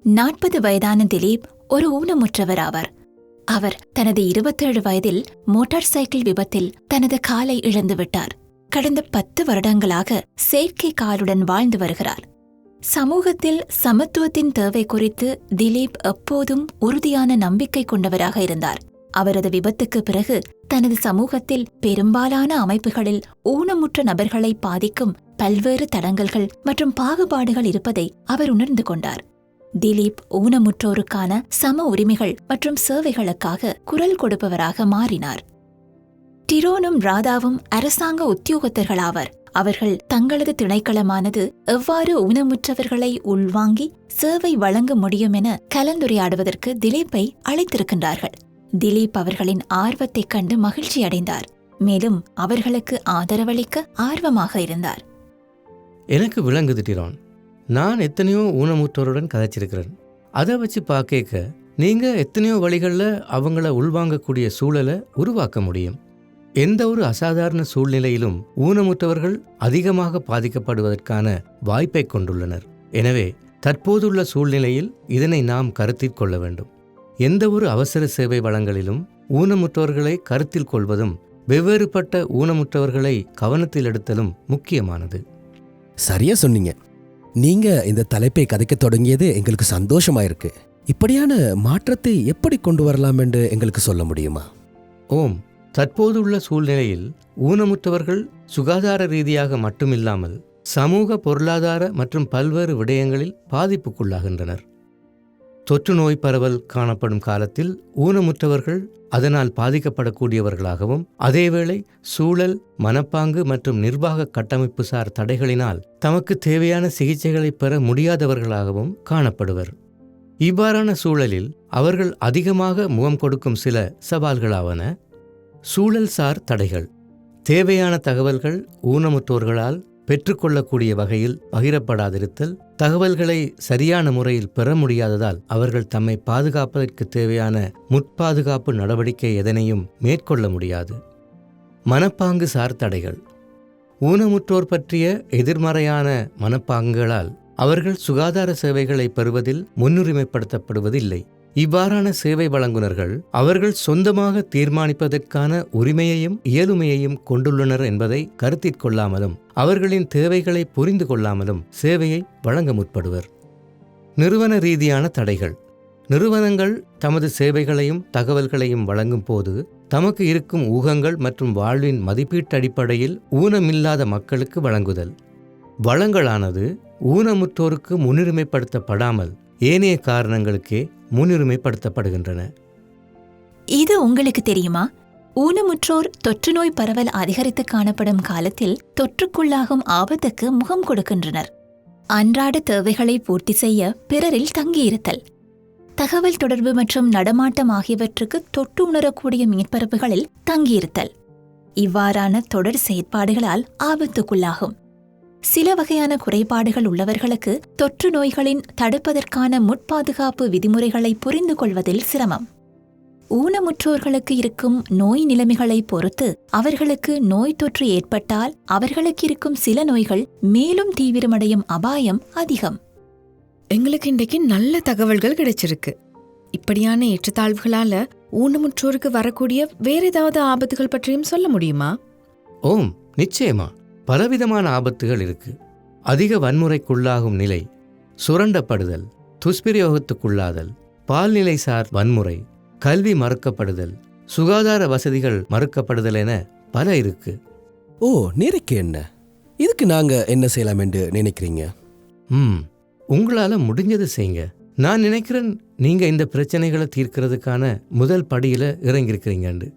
40 வயதான திலீப் ஒரு ஊனமுற்றவர் ஆவார். அவர் தனது 27 வயதில் மோட்டார் சைக்கிள் விபத்தில் தனது காலை இழந்துவிட்டார். கடந்த 10 வருடங்களாக செயற்கை காலுடன் வாழ்ந்து வருகிறார். சமூகத்தில் சமத்துவத்தின் தேவை குறித்து திலீப் எப்போதும் உறுதியான நம்பிக்கை கொண்டவராக இருந்தார். அவரது விபத்துக்கு பிறகு தனது சமூகத்தில் பெரும்பாலான அமைப்புகளில் ஊனமுற்ற நபர்களை பாதிக்கும் பல்வேறு தடங்கல்கள் மற்றும் பாகுபாடுகள் இருப்பதை அவர் உணர்ந்து கொண்டார். திலீப் ஊனமுற்றோருக்கான சம உரிமைகள் மற்றும் சேவைகளுக்காக குரல் கொடுப்பவராக மாறினார். டிரோனும் ராதாவும் அரசாங்க உத்தியோகத்தர்களாவர். அவர்கள் தங்களது திணைக்களமானது எவ்வாறு ஊனமுற்றவர்களை உள்வாங்கி சேவை வழங்க முடியும் என கலந்துரையாடுவதற்கு திலீப்பை அழைத்திருக்கின்றார்கள். திலீப் அவர்களின் ஆர்வத்தைக் கண்டு மகிழ்ச்சி அடைந்தார். மேலும் அவர்களுக்கு ஆதரவளிக்க ஆர்வமாக இருந்தார். எனக்கு விளங்குது டிரோன். நான் எத்தனையோ ஊனமுற்றோருடன் கதைச்சிருக்கிறேன். அதை வச்சு பார்க்க நீங்கள் எத்தனையோ வழிகளில் அவங்கள உள்வாங்கக்கூடிய சூழலை உருவாக்க முடியும். எந்த ஒரு அசாதாரண சூழ்நிலையிலும் ஊனமுற்றவர்கள் அதிகமாக பாதிக்கப்படுவதற்கான வாய்ப்பை கொண்டுள்ளனர். எனவே தற்போதுள்ள சூழ்நிலையில் இதனை நாம் கருத்தில் கொள்ள வேண்டும். எந்த ஒரு அவசர சேவை வளங்களிலும் ஊனமுற்றவர்களை கருத்தில் கொள்வதும் வெவ்வேறுபட்ட ஊனமுற்றவர்களை கவனத்தில் எடுத்தலும் முக்கியமானது. சரியா சொன்னீங்க. நீங்க இந்த தலைப்பை கதைக்க தொடங்கியது எங்களுக்கு சந்தோஷமாயிருக்கு. இப்படியான மாற்றத்தை எப்படி கொண்டு வரலாம் என்று எங்களுக்கு சொல்ல முடியுமா? ஓம், தற்போதுள்ள சூழ்நிலையில் ஊனமுற்றவர்கள் சுகாதார ரீதியாக மட்டுமில்லாமல் சமூக, பொருளாதார மற்றும் பல்வேறு விடயங்களில் பாதிப்புக்குள்ளாகின்றனர். தொற்று நோய் பரவல் காணப்படும் காலத்தில் ஊனமுற்றவர்கள் அதனால் பாதிக்கப்படக்கூடியவர்களாகவும், அதேவேளை சூழல், மனப்பாங்கு மற்றும் நிர்வாக கட்டமைப்பு சார் தடைகளினால் தமக்கு தேவையான சிகிச்சைகளை பெற முடியாதவர்களாகவும் காணப்படுவர். இவ்வாறான சூழலில் அவர்கள் அதிகமாக முகம் கொடுக்கும் சில சவால்களாவன: சூழல் சார் தடைகள். தேவையான தகவல்கள் ஊனமுற்றோர்களால் பெற்றுக்கொள்ளக்கூடிய வகையில் பகிரப்படாதிருத்தல், தகவல்களை சரியான முறையில் பெற முடியாததால் அவர்கள் தம்மை பாதுகாப்பதற்கு தேவையான முற்பாதுகாப்பு நடவடிக்கை எதனையும் மேற்கொள்ள முடியாது. மனப்பாங்கு சார் தடைகள். ஊனமுற்றோர் பற்றிய எதிர்மறையான மனப்பாங்குகளால் அவர்கள் சுகாதார சேவைகளை பெறுவதில் முன்னுரிமைப்படுத்தப்படுவதில்லை. இவ்வாறான சேவை வழங்குனர்கள் அவர்கள் சொந்தமாக தீர்மானிப்பதற்கான உரிமையையும் இயலுமையையும் கொண்டுள்ளனர் என்பதை கருத்தில் கொள்ளாமலும் அவர்களின் தேவைகளை புரிந்து கொள்ளாமலும் சேவையை வழங்க முற்படுவர். நிறுவன ரீதியான தடைகள். நிறுவனங்கள் தமது சேவைகளையும் தகவல்களையும் வழங்கும் போது தமக்கு இருக்கும் ஊகங்கள் மற்றும் வாழ்வின் மதிப்பீட்டு அடிப்படையில் ஊனமில்லாத மக்களுக்கு வழங்குதல். வளங்களானது ஊனமுற்றோருக்கு முன்னுரிமைப்படுத்தப்படாமல் ஏனைய காரணங்களுக்கே முன்னுரிமைப்படுத்தப்படுகின்றன. இது உங்களுக்கு தெரியுமா? ஊனமுற்றோர் தொற்றுநோய் பரவல் அதிகரித்து காணப்படும் காலத்தில் தொற்றுக்குள்ளாகும் ஆபத்துக்கு முகம் கொடுக்கின்றனர். அன்றாட தேவைகளை பூர்த்தி செய்ய பிறரில் தங்கியிருத்தல், தகவல் தொடர்பு மற்றும் நடமாட்டம் ஆகியவற்றுக்கு தொட்டு உணரக்கூடிய மேற்பரப்புகளில் தங்கியிருத்தல், இவ்வாறான தொடர் செயற்பாடுகளால் ஆபத்துக்குள்ளாகும். சில வகையான குறைபாடுகள் உள்ளவர்களுக்கு தொற்று நோய்களின் தடுப்பதற்கான முற்பாதுகாப்பு விதிமுறைகளை புரிந்து கொள்வதில் சிரமம். ஊனமுற்றோர்களுக்கு இருக்கும் நோய் நிலைமைகளை பொறுத்து அவர்களுக்கு நோய் தொற்று ஏற்பட்டால் அவர்களுக்கு இருக்கும் சில நோய்கள் மேலும் தீவிரமடையும் அபாயம் அதிகம். எங்களுக்கு இன்றைக்கு நல்ல தகவல்கள் கிடைச்சிருக்கு. இப்படியான ஏற்றத்தாழ்வுகளால ஊனமுற்றோருக்கு வரக்கூடிய வேற ஏதாவது ஆபத்துகள் பற்றியும் சொல்ல முடியுமா? ஓம், நிச்சயமா. பலவிதமான ஆபத்துகள் இருக்கு. அதிக வன்முறைக்குள்ளாகும் நிலை, சுரண்டப்படுதல், துஷ்பிரயோகத்துக்குள்ளாதல், பால்நிலை சார் வன்முறை, கல்வி மறுக்கப்படுதல், சுகாதார வசதிகள் மறுக்கப்படுதல் என பல இருக்கு. ஓ, நீருக்கு என்ன? இதுக்கு நாங்க என்ன செய்யலாம் என்று நினைக்கிறீங்க? உங்களால முடிஞ்சதை செய்யுங்க. நான் நினைக்கிறேன் நீங்க இந்த பிரச்சனைகளை தீர்க்கிறதுக்கான முதல் படியில இறங்கியிருக்கிறீங்கன்னு.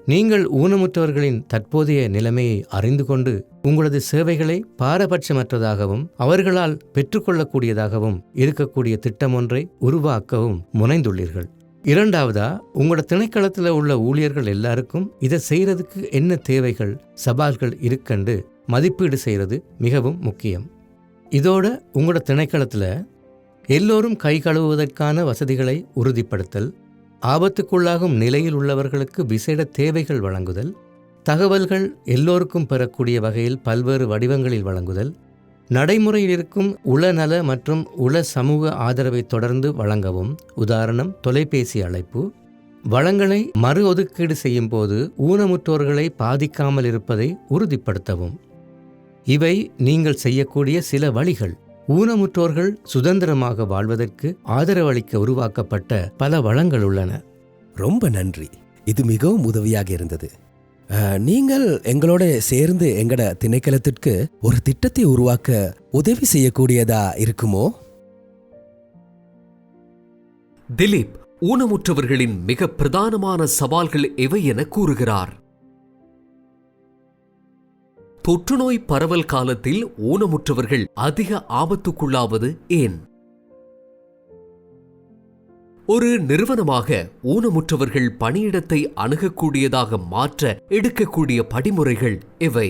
நீங்கள் ஊனமுற்றவர்களின் தற்போதைய நிலைமையை அறிந்து கொண்டு உங்களது சேவைகளை பாரபட்சமற்றதாகவும் அவர்களால் பெற்றுக்கொள்ளக்கூடியதாகவும் இருக்கக்கூடிய திட்டம் ஒன்றை உருவாக்கவும் முனைந்துள்ளீர்கள். இரண்டாவதா, உங்களோட திணைக்களத்தில் உள்ள ஊழியர்கள் எல்லாருக்கும் இதை செய்யறதுக்கு என்ன தேவைகள், சவால்கள் இருக்கண்டு மதிப்பீடு செய்யறது மிகவும் முக்கியம். இதோட உங்களோட திணைக்களத்தில் எல்லோரும் கை கழுவுவதற்கான வசதிகளை உறுதிப்படுத்தல், ஆபத்துக்குள்ளாகும் நிலையில் உள்ளவர்களுக்கு விசேட தேவைகள் வழங்குதல், தகவல்கள் எல்லோருக்கும் பெறக்கூடிய வகையில் பல்வேறு வடிவங்களில் வழங்குதல், நடைமுறையில் இருக்கும் உளநல மற்றும் உள சமூக ஆதரவை தொடர்ந்து வழங்கவும். உதாரணம், தொலைபேசி அழைப்பு. வளங்களை மறு ஒதுக்கீடு செய்யும் போது ஊனமுற்றோர்களை பாதிக்காமல் இருப்பதை உறுதிப்படுத்தவும். இவை நீங்கள் செய்யக்கூடிய சில வழிகள். ஊனமுற்றோர்கள் சுதந்திரமாக வாழ்வதற்கு ஆதரவளிக்க உருவாக்கப்பட்ட பல வளங்கள் உள்ளன. ரொம்ப நன்றி, இது மிகவும் உதவியாக இருந்தது. நீங்கள் எங்களோட சேர்ந்து எங்கட திணைக்களத்திற்கு ஒரு திட்டத்தை உருவாக்க உதவி செய்யக்கூடியதா இருக்குமோ? திலீப் ஊனமுற்றவர்களின் மிக பிரதானமான சவால்கள் எவை என கூறுகிறார். தொற்றுநோய் பரவல் காலத்தில் ஊனமுற்றவர்கள் அதிக ஆபத்துக்குள்ளாவது ஏன்? ஒரு நிறுவனமாக ஊனமுற்றவர்கள் பணியிடத்தை அணுகக்கூடியதாக மாற்ற எடுக்கக்கூடிய படிமுறைகள் எவை?